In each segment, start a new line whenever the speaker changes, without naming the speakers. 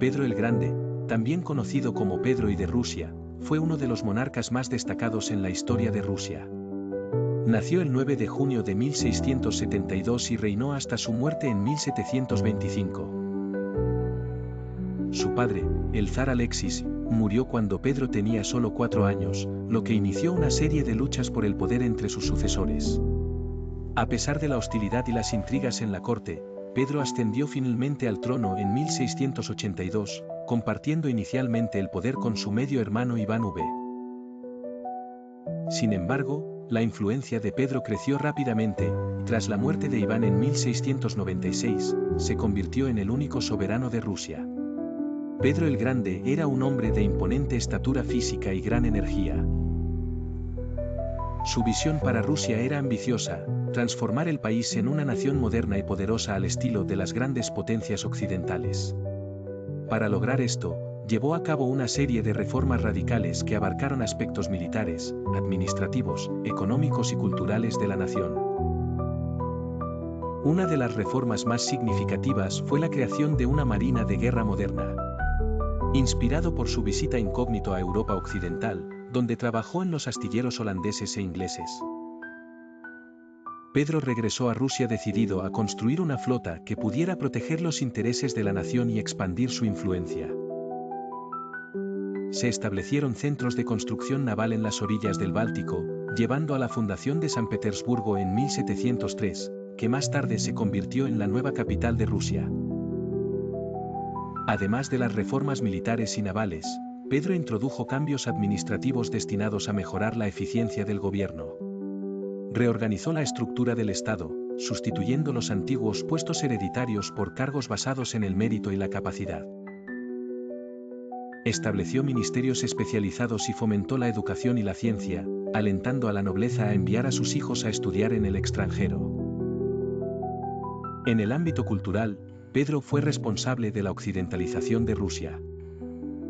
Pedro el Grande, también conocido como Pedro I de Rusia, fue uno de los monarcas más destacados en la historia de Rusia. Nació el 9 de junio de 1672 y reinó hasta su muerte en 1725. Su padre, el zar Alexis, murió cuando Pedro tenía solo 4 años, lo que inició una serie de luchas por el poder entre sus sucesores. A pesar de la hostilidad y las intrigas en la corte, Pedro ascendió finalmente al trono en 1682, compartiendo inicialmente el poder con su medio hermano Iván V. Sin embargo, la influencia de Pedro creció rápidamente, y tras la muerte de Iván en 1696, se convirtió en el único soberano de Rusia. Pedro el Grande era un hombre de imponente estatura física y gran energía. Su visión para Rusia era ambiciosa: transformar el país en una nación moderna y poderosa al estilo de las grandes potencias occidentales. Para lograr esto, llevó a cabo una serie de reformas radicales que abarcaron aspectos militares, administrativos, económicos y culturales de la nación. Una de las reformas más significativas fue la creación de una marina de guerra moderna. Inspirado por su visita incógnito a Europa Occidental, donde trabajó en los astilleros holandeses e ingleses, Pedro regresó a Rusia decidido a construir una flota que pudiera proteger los intereses de la nación y expandir su influencia. Se establecieron centros de construcción naval en las orillas del Báltico, llevando a la fundación de San Petersburgo en 1703, que más tarde se convirtió en la nueva capital de Rusia. Además de las reformas militares y navales, Pedro introdujo cambios administrativos destinados a mejorar la eficiencia del gobierno. Reorganizó la estructura del Estado, sustituyendo los antiguos puestos hereditarios por cargos basados en el mérito y la capacidad. Estableció ministerios especializados y fomentó la educación y la ciencia, alentando a la nobleza a enviar a sus hijos a estudiar en el extranjero. En el ámbito cultural, Pedro fue responsable de la occidentalización de Rusia.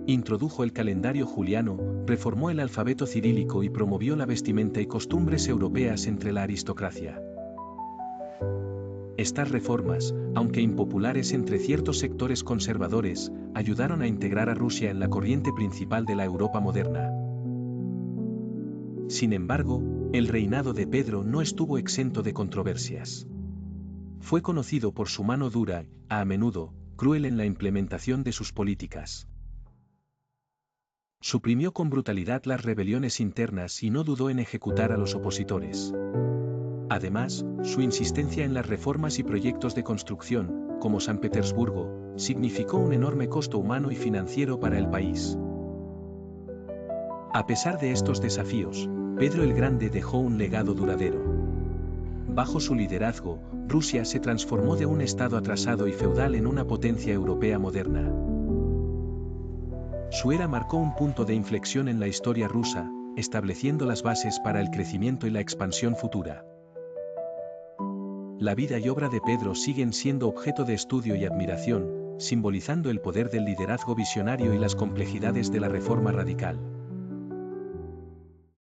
Introdujo el calendario juliano, reformó el alfabeto cirílico y promovió la vestimenta y costumbres europeas entre la aristocracia. Estas reformas, aunque impopulares entre ciertos sectores conservadores, ayudaron a integrar a Rusia en la corriente principal de la Europa moderna. Sin embargo, el reinado de Pedro no estuvo exento de controversias. Fue conocido por su mano dura, a menudo, cruel en la implementación de sus políticas. Suprimió con brutalidad las rebeliones internas y no dudó en ejecutar a los opositores. Además, su insistencia en las reformas y proyectos de construcción, como San Petersburgo, significó un enorme costo humano y financiero para el país. A pesar de estos desafíos, Pedro el Grande dejó un legado duradero. Bajo su liderazgo, Rusia se transformó de un estado atrasado y feudal en una potencia europea moderna. Su era marcó un punto de inflexión en la historia rusa, estableciendo las bases para el crecimiento y la expansión futura. La vida y obra de Pedro siguen siendo objeto de estudio y admiración, simbolizando el poder del liderazgo visionario y las complejidades de la reforma radical.